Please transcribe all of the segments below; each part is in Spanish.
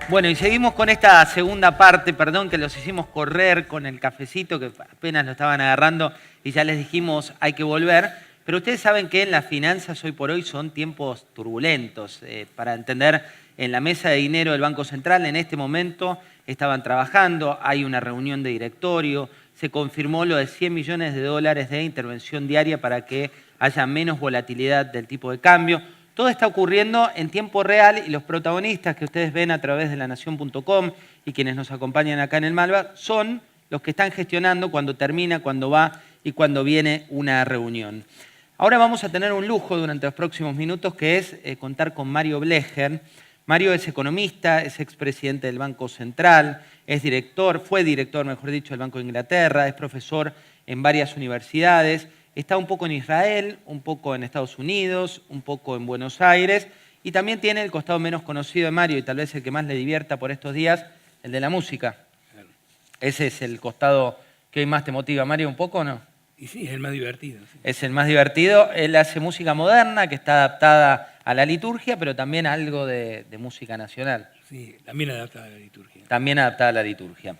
Bueno, y seguimos con esta segunda parte, perdón que los hicimos correr con el cafecito, que apenas lo estaban agarrando y ya les dijimos hay que volver, pero ustedes saben que en las finanzas hoy por hoy son tiempos turbulentos. Para entender, en la mesa de dinero del Banco Central en este momento estaban trabajando, hay una reunión de directorio, se confirmó lo de 100 millones de dólares de intervención diaria para que haya menos volatilidad del tipo de cambio. Todo está ocurriendo en tiempo real y los protagonistas que ustedes ven a través de lanación.com y quienes nos acompañan acá en el Malva son los que están gestionando cuando termina, cuando va y cuando viene una reunión. Ahora vamos a tener un lujo durante los próximos minutos que es contar con Mario Blecher. Mario es economista, es expresidente del Banco Central, es director, fue director, mejor dicho, del Banco de Inglaterra, es profesor en varias universidades. Está un poco en Israel, un poco en Estados Unidos, un poco en Buenos Aires y también tiene el costado menos conocido de Mario y tal vez el que más le divierta por estos días, el de la música. Claro. Ese es el costado que hoy más te motiva, Mario, ¿un poco o no? Y sí, es el más divertido. Sí. Es el más divertido. Él hace música moderna que está adaptada a la liturgia, pero también algo de música nacional. Sí, también adaptada a la liturgia. También adaptada a la liturgia.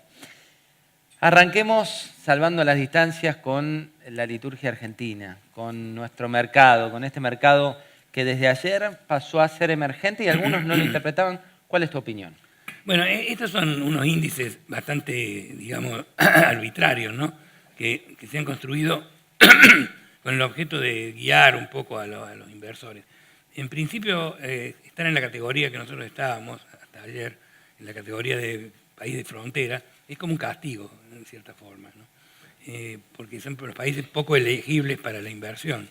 Arranquemos salvando las distancias con la liturgia argentina, con nuestro mercado, con este mercado que desde ayer pasó a ser emergente y algunos no lo interpretaban. ¿Cuál es tu opinión? Bueno, estos son unos índices bastante, digamos, arbitrarios, ¿no? Que se han construido con el objeto de guiar un poco a los inversores. En principio, están en la categoría que nosotros estábamos hasta ayer, en la categoría de país de frontera, es como un castigo, en cierta forma, ¿no? Porque son los países poco elegibles para la inversión.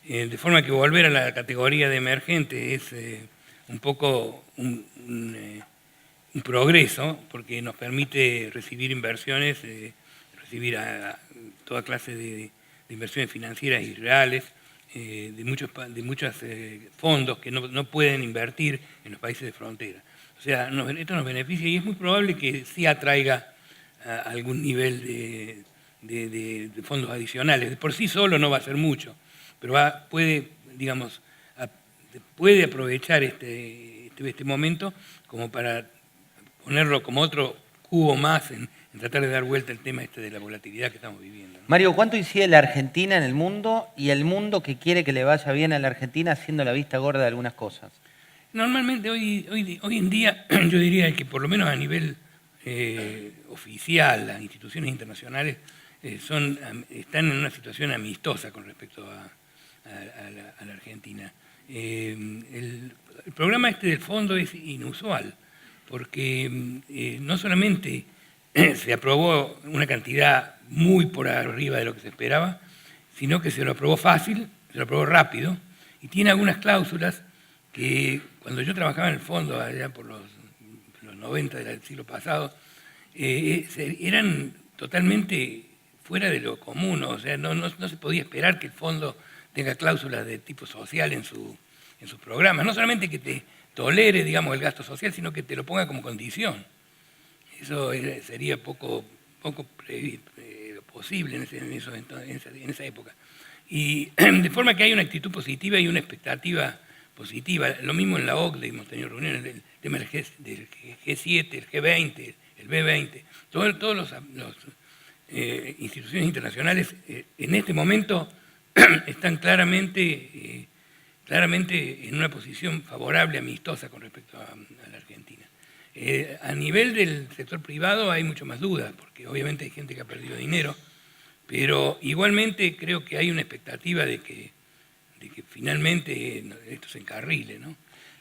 De forma que volver a la categoría de emergente es un poco un progreso, porque nos permite recibir inversiones, recibir a toda clase de inversiones financieras y reales, de muchos fondos que no pueden invertir en los países de frontera. O sea, esto nos beneficia y es muy probable que sí atraiga algún nivel de fondos adicionales. De por sí solo no va a ser mucho, pero puede aprovechar este momento como para ponerlo como otro cubo más en tratar de dar vuelta al tema de la volatilidad que estamos viviendo, ¿no? Mario, ¿cuánto incide la Argentina en el mundo y el mundo que quiere que le vaya bien a la Argentina haciendo la vista gorda de algunas cosas? Normalmente hoy en día yo diría que por lo menos a nivel oficial, las instituciones internacionales están en una situación amistosa con respecto a la Argentina. El programa del fondo es inusual porque no solamente se aprobó una cantidad muy por arriba de lo que se esperaba, sino que se lo aprobó fácil, se lo aprobó rápido y tiene algunas cláusulas que cuando yo trabajaba en el fondo allá por los 90 del siglo pasado, eran totalmente fuera de lo común, o sea, no se podía esperar que el fondo tenga cláusulas de tipo social en sus programas, no solamente que te tolere, digamos, el gasto social, sino que te lo ponga como condición. Eso sería poco posible en esa época. Y de forma que hay una actitud positiva y una expectativa positiva. Lo mismo en la OCDE, hemos tenido reuniones del tema del G7, el G20, el B20. Todas las instituciones internacionales en este momento están claramente en una posición favorable, amistosa con respecto a la Argentina. A nivel del sector privado hay mucho más dudas, porque obviamente hay gente que ha perdido dinero, pero igualmente creo que hay una expectativa de que finalmente esto se encarrile, ¿no?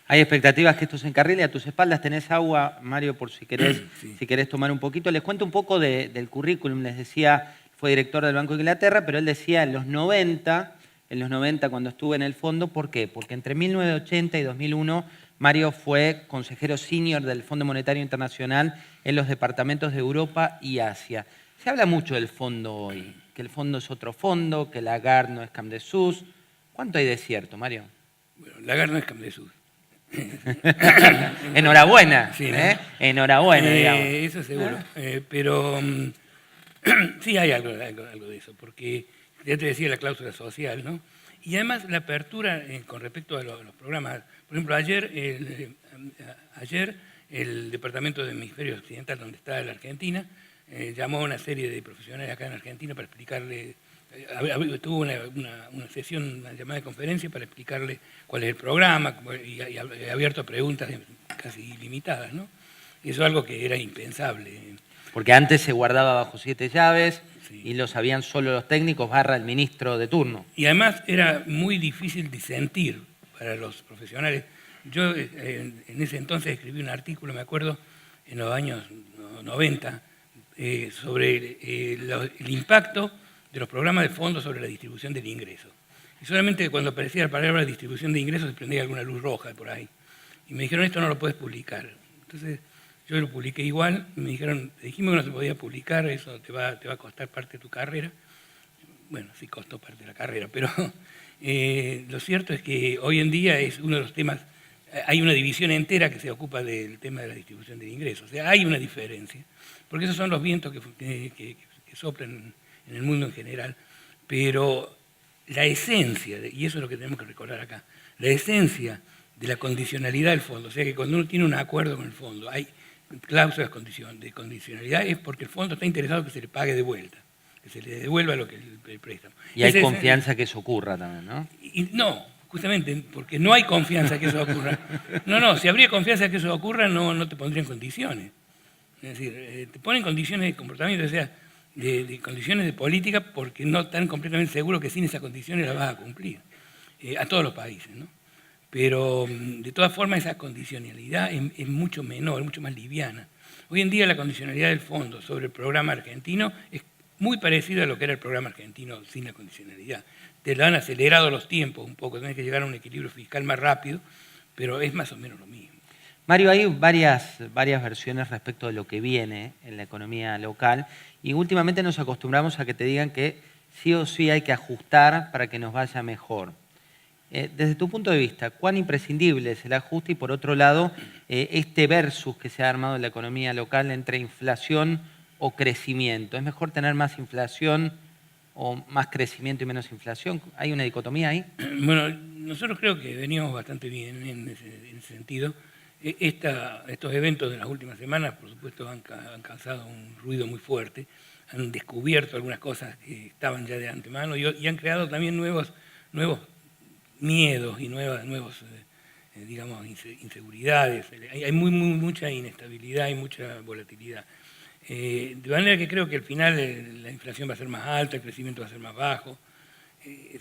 Hay expectativas que esto se encarrile. A tus espaldas tenés agua, Mario, por si querés, sí, si querés tomar un poquito. Les cuento un poco del currículum. Les decía, fue director del Banco de Inglaterra, pero él decía en los 90 cuando estuve en el fondo, ¿por qué? Porque entre 1980 y 2001 Mario fue consejero senior del Fondo Monetario Internacional en los departamentos de Europa y Asia. Se habla mucho del fondo hoy, que el fondo es otro fondo, que Lagarde no es Camp de Sus. ¿Cuánto hay de cierto, Mario? Bueno, Lagarde no es Camp de Sus. Enhorabuena, sí, ¿no? Enhorabuena, digamos. Eso seguro. Pero sí hay algo de eso, porque ya te decía la cláusula social, ¿no? Y además la apertura con respecto a los programas. Por ejemplo, ayer el Departamento de Hemisferio Occidental, donde está la Argentina, llamó a una serie de profesionales acá en Argentina para explicarle, tuvo una sesión, una llamada de conferencia para explicarle cuál es el programa y abierto a preguntas casi ilimitadas, ¿no? Y eso es algo que era impensable. Porque antes se guardaba bajo 7 llaves, Sí. y lo sabían solo los técnicos / el ministro de turno. Y además era muy difícil disentir para los profesionales. Yo en ese entonces escribí un artículo, me acuerdo, en los años 90, sobre el impacto de los programas de fondos sobre la distribución del ingreso. Y solamente cuando aparecía la palabra distribución de ingresos se prendía alguna luz roja por ahí. Y me dijeron, esto no lo puedes publicar. Entonces yo lo publiqué igual, y me dijeron, dijimos que no se podía publicar, eso te va a costar parte de tu carrera. Bueno, sí costó parte de la carrera, pero lo cierto es que hoy en día es uno de los temas, hay una división entera que se ocupa del tema de la distribución del ingreso. O sea, hay una diferencia, porque esos son los vientos que soplan en el mundo en general, pero la esencia, y eso es lo que tenemos que recordar acá, la esencia de la condicionalidad del fondo, o sea que cuando uno tiene un acuerdo con el fondo, hay cláusulas de condicionalidad, es porque el fondo está interesado que se le pague de vuelta, que se le devuelva lo que el préstamo. Y hay confianza que eso ocurra también, ¿no? Y no, justamente porque no hay confianza que eso ocurra. No, si habría confianza que eso ocurra, no te pondrían condiciones. Es decir, te ponen condiciones de comportamiento, o sea, de condiciones de política, porque no están completamente seguros que sin esas condiciones las vas a cumplir. A todos los países, ¿no? Pero de todas formas esa condicionalidad es mucho menor, mucho más liviana. Hoy en día la condicionalidad del fondo sobre el programa argentino es muy parecida a lo que era el programa argentino sin la condicionalidad. Te lo han acelerado los tiempos un poco, tenés que llegar a un equilibrio fiscal más rápido, pero es más o menos lo mismo. Mario, hay varias versiones respecto de lo que viene en la economía local, y últimamente nos acostumbramos a que te digan que sí o sí hay que ajustar para que nos vaya mejor. Desde tu punto de vista, ¿cuán imprescindible es el ajuste? Y por otro lado, este versus que se ha armado en la economía local entre inflación o crecimiento. ¿Es mejor tener más inflación o más crecimiento y menos inflación? ¿Hay una dicotomía ahí? Bueno, nosotros creo que veníamos bastante bien en ese sentido. Estos eventos de las últimas semanas, por supuesto, han causado un ruido muy fuerte, han descubierto algunas cosas que estaban ya de antemano y han creado también nuevos miedos y nuevos digamos, inseguridades. Hay mucha inestabilidad y mucha volatilidad. De manera que creo que al final la inflación va a ser más alta, el crecimiento va a ser más bajo.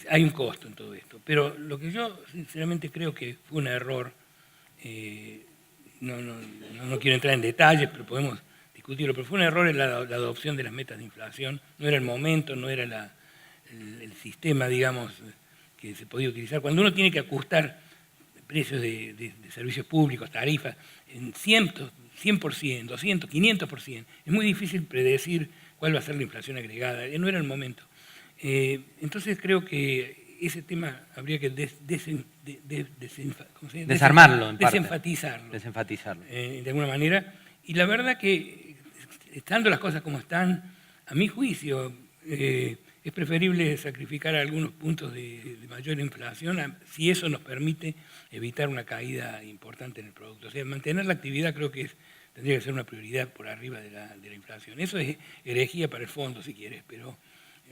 Hay un costo en todo esto. Pero lo que yo sinceramente creo que fue un error, no quiero entrar en detalles, pero podemos discutirlo, pero fue un error en la adopción de las metas de inflación. No era el momento, no era el sistema, digamos, que se podía utilizar. Cuando uno tiene que ajustar precios de servicios públicos, tarifas, en 100%, 200%, 500%, es muy difícil predecir cuál va a ser la inflación agregada. No era el momento. Entonces creo que ese tema habría que desarmarlo, desenfatizarlo. De alguna manera. Y la verdad que, estando las cosas como están, a mi juicio, es preferible sacrificar algunos puntos de mayor inflación si eso nos permite evitar una caída importante en el producto. O sea, mantener la actividad creo que tendría que ser una prioridad por arriba de la inflación. Eso es herejía para el fondo, si quieres, pero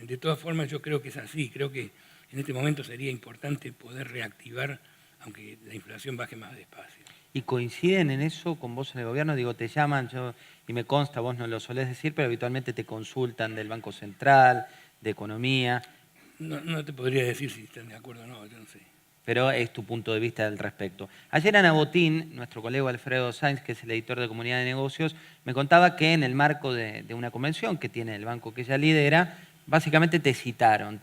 de todas formas yo creo que es así. Creo que en este momento sería importante poder reactivar, aunque la inflación baje más despacio. ¿Y coinciden en eso con vos en el gobierno? Digo, te llaman, y me consta, vos no lo solés decir, pero habitualmente te consultan del Banco Central, de Economía. No te podría decir si están de acuerdo o no, yo no sé. Pero es tu punto de vista al respecto. Ayer Ana Botín, nuestro colega Alfredo Sainz, que es el editor de Comunidad de Negocios, me contaba que en el marco de una convención que tiene el banco que ella lidera, básicamente te citaron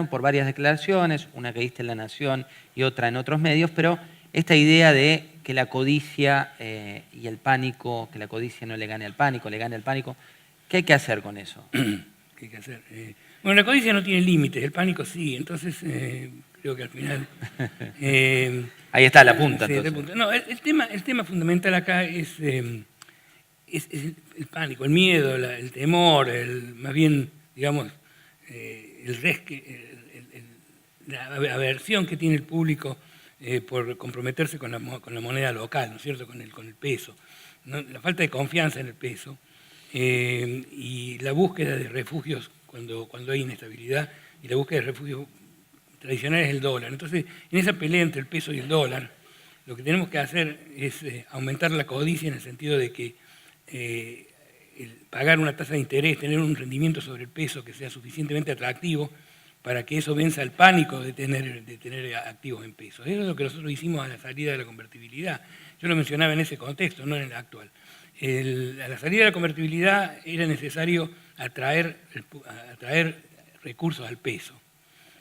por varias declaraciones, una que diste en La Nación y otra en otros medios, pero esta idea de que la codicia y el pánico, que la codicia no le gane al pánico, le gane al pánico, ¿qué hay que hacer con eso? ¿Qué hay que hacer? Bueno, la codicia no tiene límites, el pánico sí, entonces creo que al final... ahí está la punta. Sí, entonces. No, el tema fundamental acá es el pánico, el miedo, el temor, más bien, digamos, la aversión que tiene el público por comprometerse con la moneda local, ¿no es cierto?, con el peso. la falta de confianza en el peso y la búsqueda de refugios cuando hay inestabilidad, y la búsqueda de refugios tradicional es el dólar. Entonces, en esa pelea entre el peso y el dólar, lo que tenemos que hacer es aumentar la codicia en el sentido de que pagar una tasa de interés, tener un rendimiento sobre el peso que sea suficientemente atractivo para que eso venza el pánico de tener activos en pesos. Eso es lo que nosotros hicimos a la salida de la convertibilidad. Yo lo mencionaba en ese contexto, no en el actual. A la salida de la convertibilidad era necesario atraer recursos al peso.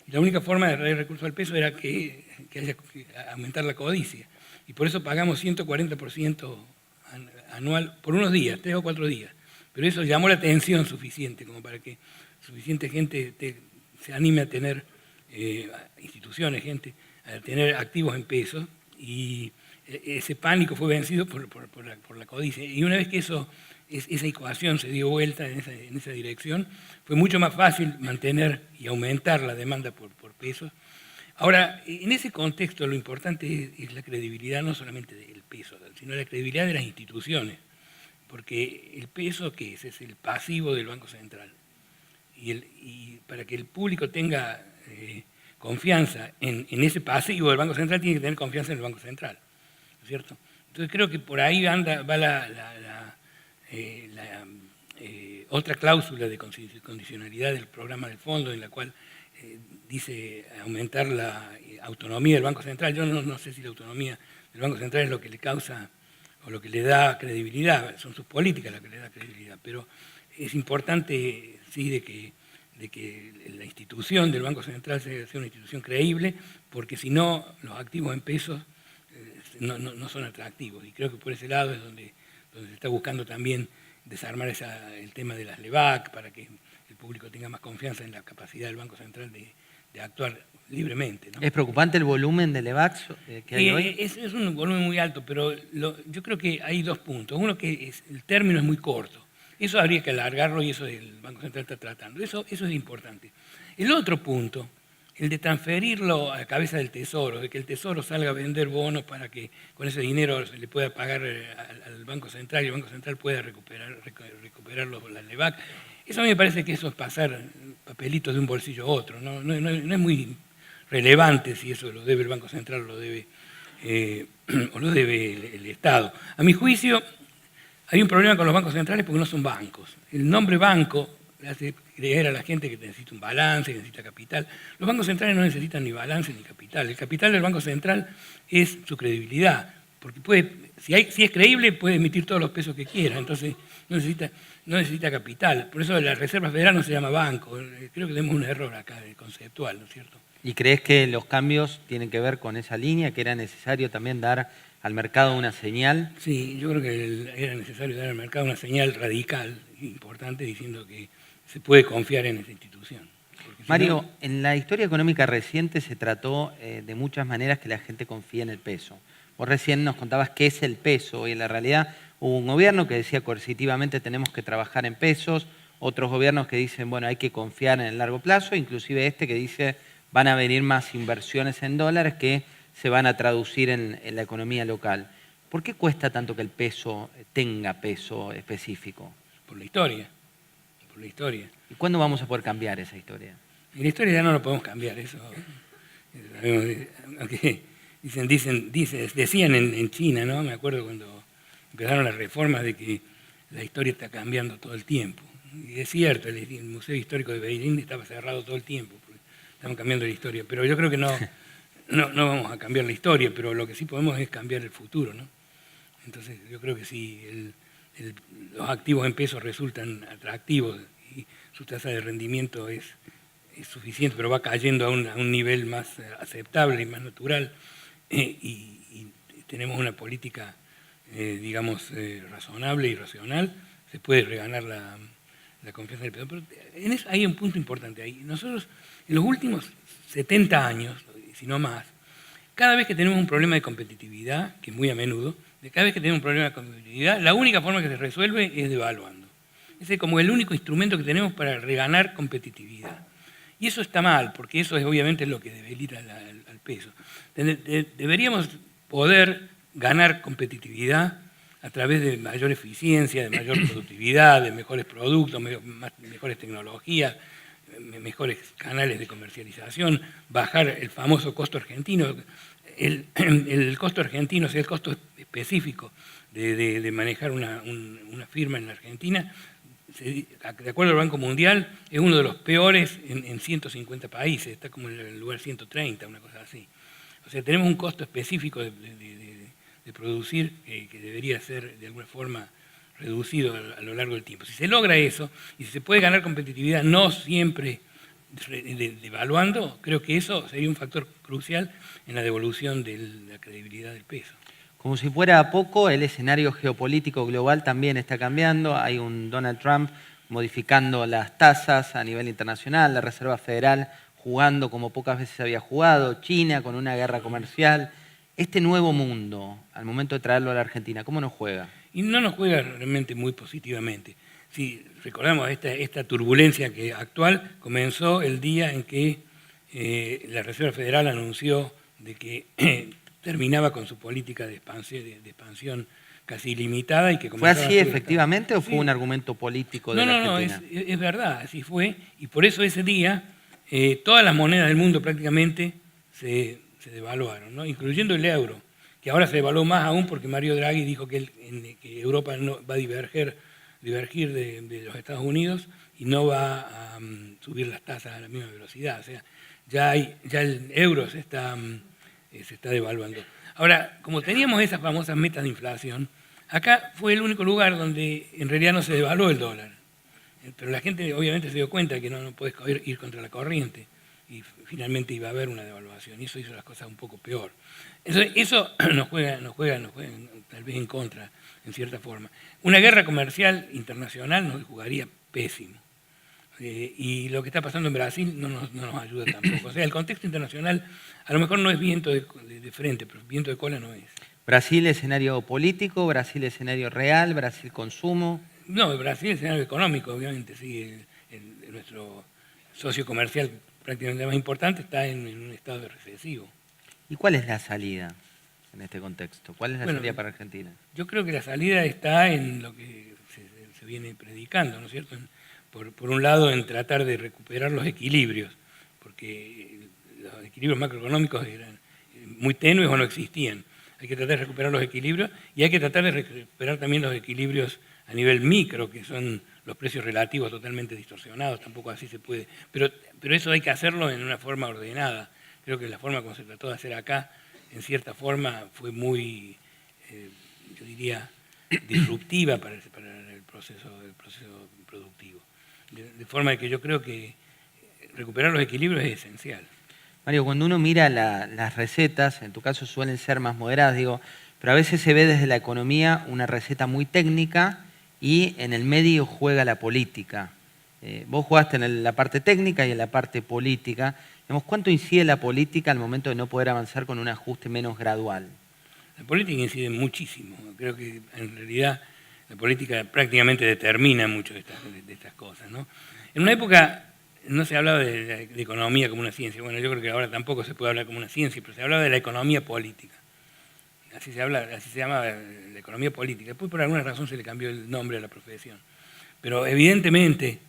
Y la única forma de atraer recursos al peso era que haya que aumentar la codicia. Y por eso pagamos 140% anual por unos días, 3 o 4 días. Pero eso llamó la atención suficiente como para que suficiente gente se anime a tener, instituciones, gente, a tener activos en pesos. Y ese pánico fue vencido por la codicia. Y una vez que esa ecuación se dio vuelta en esa dirección, fue mucho más fácil mantener y aumentar la demanda por pesos. Ahora, en ese contexto lo importante es la credibilidad no solamente del peso, sino la credibilidad de las instituciones, porque el peso, ¿qué es? Es el pasivo del Banco Central. Y para que el público tenga confianza en ese pasivo del Banco Central, tiene que tener confianza en el Banco Central, ¿no es cierto? Entonces creo que por ahí va la otra cláusula de condicionalidad del programa del fondo, en la cual dice aumentar la autonomía del Banco Central. Yo no sé si la autonomía del Banco Central es lo que le causa o lo que le da credibilidad, son sus políticas las que le da credibilidad, pero es importante, sí, de que la institución del Banco Central sea una institución creíble, porque si no, los activos en pesos no son atractivos. Y creo que por ese lado es donde se está buscando también desarmar el tema de las LEVAC para que el público tenga más confianza en la capacidad del Banco Central de actuar libremente, ¿no? ¿Es preocupante el volumen de LEVACs que hay hoy? Es un volumen muy alto, pero yo creo que hay 2 puntos. Uno, que el término es muy corto. Eso habría que alargarlo y eso el Banco Central está tratando. Eso es importante. El otro punto, el de transferirlo a la cabeza del Tesoro, de que el Tesoro salga a vender bonos para que con ese dinero se le pueda pagar al Banco Central y el Banco Central pueda recuperar las LEVAC. Eso a mí me parece que eso es pasar papelitos de un bolsillo a otro. No es muy relevante si eso lo debe el Banco Central o lo debe el Estado. A mi juicio, hay un problema con los bancos centrales porque no son bancos. El nombre banco le hace creer a la gente que necesita un balance, que necesita capital. Los bancos centrales no necesitan ni balance ni capital. El capital del Banco Central es su credibilidad, porque si es creíble puede emitir todos los pesos que quiera, entonces no necesita capital. Por eso la Reserva Federal no se llama banco. Creo que tenemos un error acá conceptual, ¿no es cierto? ¿Y crees que los cambios tienen que ver con esa línea, que era necesario también dar al mercado una señal? Sí, yo creo que era necesario dar al mercado una señal radical, importante, diciendo que se puede confiar en esa institución. Mario, en la historia económica reciente se trató de muchas maneras que la gente confía en el peso. Vos recién nos contabas qué es el peso y en la realidad hubo un gobierno que decía coercitivamente tenemos que trabajar en pesos, otros gobiernos que dicen, bueno, hay que confiar en el largo plazo, inclusive este que dice van a venir más inversiones en dólares que se van a traducir en la economía local. ¿Por qué cuesta tanto que el peso tenga peso específico? Por la historia. Por la historia. ¿Y cuándo vamos a poder cambiar esa historia? En la historia ya no lo podemos cambiar, eso. Aunque decían en China, ¿no? Me acuerdo cuando empezaron las reformas de que la historia está cambiando todo el tiempo. Y es cierto, el Museo Histórico de Beijing estaba cerrado todo el tiempo, porque estamos cambiando la historia. Pero yo creo que no vamos a cambiar la historia, pero lo que sí podemos es cambiar el futuro, ¿no? Entonces yo creo que sí, los activos en pesos resultan atractivos y su tasa de rendimiento es suficiente, pero va cayendo a un nivel más aceptable y más natural, y tenemos una política, digamos, razonable y racional, se puede reganar la confianza del peso. Pero en eso hay un punto importante ahí. Nosotros, en los últimos 70 años, si no más, cada vez que tenemos un problema de competitividad, que es muy a menudo, cada vez que tenemos un problema de competitividad, la única forma que se resuelve es devaluando. Ese es como el único instrumento que tenemos para reganar competitividad. Y eso está mal, porque eso es obviamente lo que debilita al peso. Deberíamos poder ganar competitividad a través de mayor eficiencia, de mayor productividad, de mejores productos, mejores tecnologías, mejores canales de comercialización, bajar el famoso costo argentino. El costo argentino, o sea, el costo específico de manejar una firma en la Argentina, de acuerdo al Banco Mundial, es uno de los peores en 150 países, está como en el lugar 130, una cosa así. O sea, tenemos un costo específico de producir que debería ser de alguna forma reducido a lo largo del tiempo. Si se logra eso y si se puede ganar competitividad, no siempre devaluando, creo que eso sería un factor crucial en la devolución de la credibilidad del peso. Como si fuera a poco, el escenario geopolítico global también está cambiando. Hay un Donald Trump modificando las tasas a nivel internacional, la Reserva Federal jugando como pocas veces había jugado, China con una guerra comercial. Este nuevo mundo, al momento de traerlo a la Argentina, ¿cómo nos juega? Y no nos juega realmente muy positivamente. Si recordamos esta turbulencia actual comenzó el día en que la Reserva Federal anunció de que terminaba con su política de expansión casi ilimitada y que ¿Fue así efectivamente o sí. fue un argumento político de la Argentina? No, es verdad, así fue. Y por eso ese día todas las monedas del mundo prácticamente se devaluaron, ¿no? Incluyendo el euro, que ahora se devaluó más aún porque Mario Draghi dijo que Europa no va a divergir de los Estados Unidos y no va a subir las tasas a la misma velocidad. O sea, ya el euro se está devaluando. Ahora, como teníamos esas famosas metas de inflación, acá fue el único lugar donde en realidad no se devaluó el dólar. Pero la gente obviamente se dio cuenta que no puedes ir contra la corriente y finalmente iba a haber una devaluación y eso hizo las cosas un poco peor. Eso nos juega tal vez en contra, en cierta forma. Una guerra comercial internacional nos jugaría pésimo. Y lo que está pasando en Brasil no nos ayuda tampoco. O sea, el contexto internacional a lo mejor no es viento de frente, pero viento de cola no es. ¿Brasil escenario político, Brasil escenario real, Brasil consumo? No, Brasil es escenario económico, obviamente, sí. Nuestro socio comercial prácticamente más importante está en un estado recesivo. ¿Y cuál es la salida en este contexto? ¿Cuál es la salida para Argentina? Yo creo que la salida está en lo que se viene predicando, ¿no es cierto? Por un lado, en tratar de recuperar los equilibrios, porque los equilibrios macroeconómicos eran muy tenues o no existían. Hay que tratar de recuperar los equilibrios y hay que tratar de recuperar también los equilibrios a nivel micro, que son los precios relativos totalmente distorsionados, tampoco así se puede. Pero eso hay que hacerlo en una forma ordenada. Creo que la forma como se trató de hacer acá, en cierta forma, fue muy, yo diría, disruptiva para el proceso productivo. De forma que yo creo que recuperar los equilibrios es esencial. Mario, cuando uno mira las recetas, en tu caso suelen ser más moderadas, digo, pero a veces se ve desde la economía una receta muy técnica y en el medio juega la política. Vos jugaste en la parte técnica y en la parte política. Digamos, ¿cuánto incide la política al momento de no poder avanzar con un ajuste menos gradual? La política incide muchísimo. Creo que en realidad la política prácticamente determina mucho de estas cosas, ¿no? En una época no se hablaba de economía como una ciencia. Bueno, yo creo que ahora tampoco se puede hablar como una ciencia, pero se hablaba de la economía política. Así se llamaba la economía política. Después por alguna razón se le cambió el nombre a la profesión. Pero evidentemente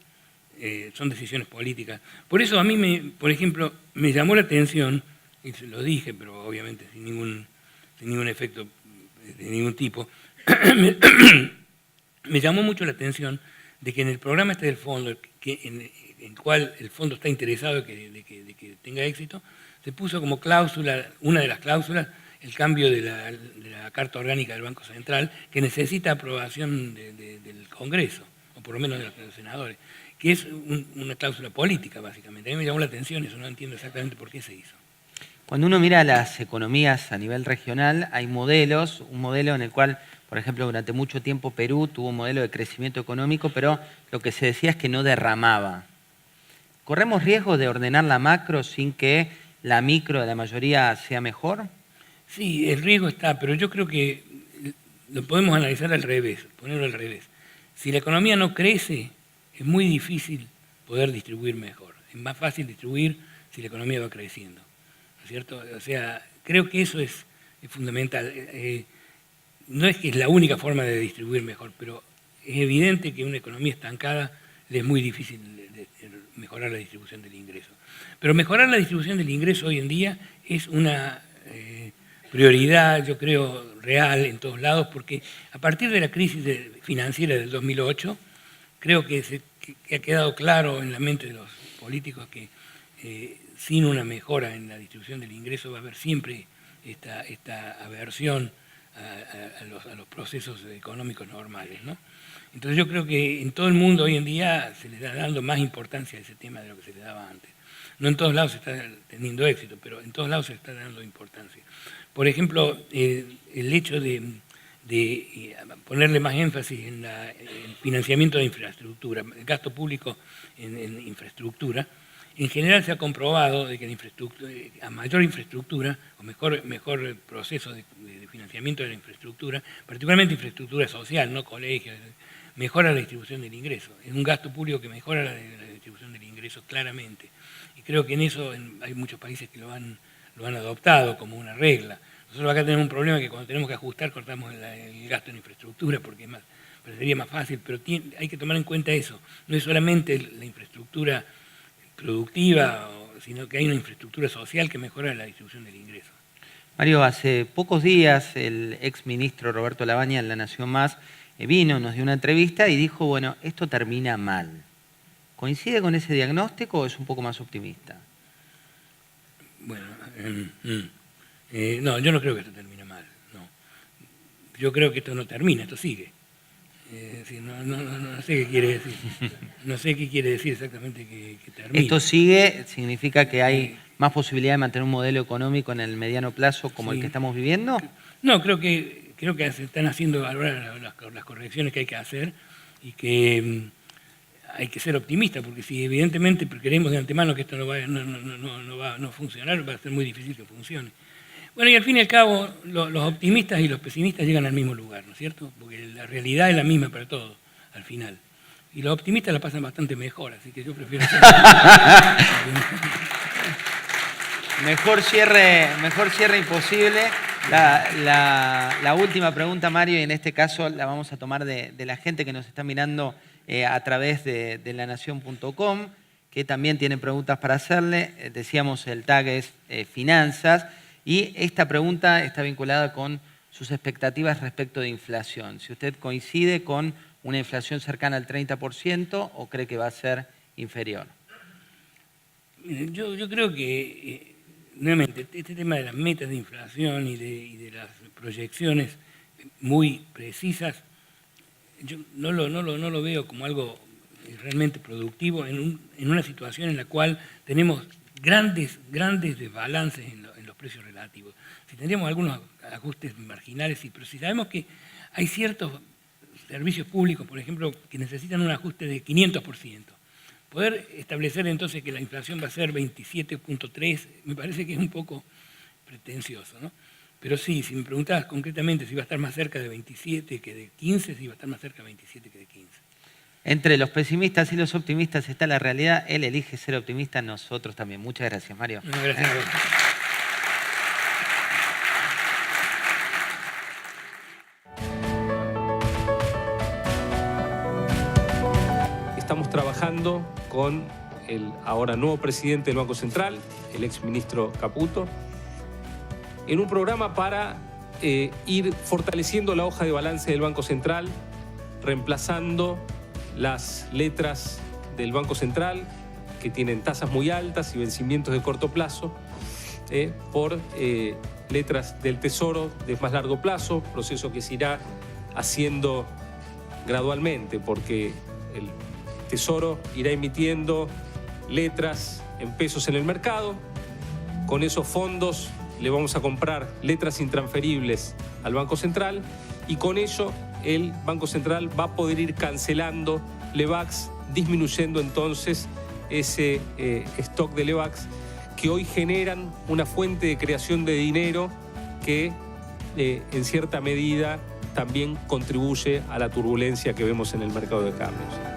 son decisiones políticas. Por eso a mí, por ejemplo, me llamó la atención, y se lo dije, pero obviamente sin ningún efecto de ningún tipo, me llamó mucho la atención de que en el programa este del fondo, en el cual el fondo está interesado de que tenga éxito, se puso como cláusula, una de las cláusulas, el cambio de la Carta Orgánica del Banco Central, que necesita aprobación del Congreso, o por lo menos de los senadores, que es una cláusula política, básicamente. A mí me llamó la atención eso, no entiendo exactamente por qué se hizo. Cuando uno mira las economías a nivel regional, hay modelos, un modelo en el cual, por ejemplo, durante mucho tiempo Perú tuvo un modelo de crecimiento económico, pero lo que se decía es que no derramaba. ¿Corremos riesgo de ordenar la macro sin que la micro de la mayoría sea mejor? Sí, el riesgo está, pero yo creo que lo podemos analizar al revés, ponerlo al revés. Si la economía no crece, es muy difícil poder distribuir mejor. Es más fácil distribuir si la economía va creciendo, ¿no es cierto? O sea, creo que eso es fundamental. no es que es la única forma de distribuir mejor, pero es evidente que una economía estancada le es muy difícil de mejorar la distribución del ingreso. Pero mejorar la distribución del ingreso hoy en día es una prioridad, yo creo, real en todos lados, porque a partir de la crisis financiera del 2008, creo que ha quedado claro en la mente de los políticos que sin una mejora en la distribución del ingreso va a haber siempre esta aversión a los procesos económicos normales, ¿no? Entonces yo creo que en todo el mundo hoy en día se le está dando más importancia a ese tema de lo que se le daba antes. No en todos lados se está teniendo éxito, pero en todos lados se está dando importancia. Por ejemplo, el hecho de ponerle más énfasis en el financiamiento de infraestructura, el gasto público en infraestructura, en general se ha comprobado de que a mayor infraestructura o mejor proceso de financiamiento de la infraestructura, particularmente infraestructura social, no colegios, mejora la distribución del ingreso. Es un gasto público que mejora la distribución del ingreso claramente. Y creo que en eso hay muchos países que lo han adoptado como una regla. Nosotros acá tenemos un problema que cuando tenemos que ajustar cortamos el gasto en infraestructura porque parecería más fácil, pero hay que tomar en cuenta eso. No es solamente la infraestructura productiva, sino que hay una infraestructura social que mejora la distribución del ingreso. Mario, hace pocos días el exministro Roberto Labaña en La Nación Más vino, nos dio una entrevista y dijo, bueno, esto termina mal. ¿Coincide con ese diagnóstico o es un poco más optimista? Bueno, no, yo no creo que esto termine mal. No. Yo creo que esto no termina, esto sigue. No sé qué quiere decir. No sé qué quiere decir exactamente que termine. ¿Esto sigue? ¿Significa que hay más posibilidad de mantener un modelo económico en el mediano plazo como el que estamos viviendo? No, creo que se están haciendo ahora las correcciones que hay que hacer y que hay que ser optimistas, porque si evidentemente queremos de antemano que esto no va a funcionar, va a ser muy difícil que funcione. Bueno, y al fin y al cabo, los optimistas y los pesimistas llegan al mismo lugar, ¿no es cierto? Porque la realidad es la misma para todos, al final. Y los optimistas la pasan bastante mejor, así que yo prefiero ser... Mejor cierre imposible. La última pregunta, Mario, y en este caso la vamos a tomar de la gente que nos está mirando a través de lanación.com, que también tiene preguntas para hacerle. Decíamos, el tag es finanzas. Y esta pregunta está vinculada con sus expectativas respecto de inflación. Si usted coincide con una inflación cercana al 30% o cree que va a ser inferior. Yo creo que, nuevamente, este tema de las metas de inflación y de las proyecciones muy precisas, yo no lo veo como algo realmente productivo en una situación en la cual tenemos grandes desbalances en los precios relativos. Si tendríamos algunos ajustes marginales, sí, pero si sabemos que hay ciertos servicios públicos, por ejemplo, que necesitan un ajuste de 500%, poder establecer entonces que la inflación va a ser 27.3, me parece que es un poco pretencioso, ¿no? Pero sí, si me preguntabas concretamente si va a estar más cerca de 27 que de 15, sí va a estar más cerca de 27 que de 15. Entre los pesimistas y los optimistas está la realidad. Él elige ser optimista, nosotros también. Muchas gracias, Mario. No, gracias a vos. Estamos trabajando con el ahora nuevo presidente del Banco Central, el exministro Caputo, en un programa para ir fortaleciendo la hoja de balance del Banco Central, reemplazando las letras del Banco Central, que tienen tasas muy altas y vencimientos de corto plazo, por letras del Tesoro de más largo plazo, proceso que se irá haciendo gradualmente, porque el Tesoro irá emitiendo letras en pesos en el mercado. Con esos fondos le vamos a comprar letras intransferibles al Banco Central y con ello el Banco Central va a poder ir cancelando LEVAQs, disminuyendo entonces ese stock de LEVAQs que hoy generan una fuente de creación de dinero que en cierta medida también contribuye a la turbulencia que vemos en el mercado de cambios.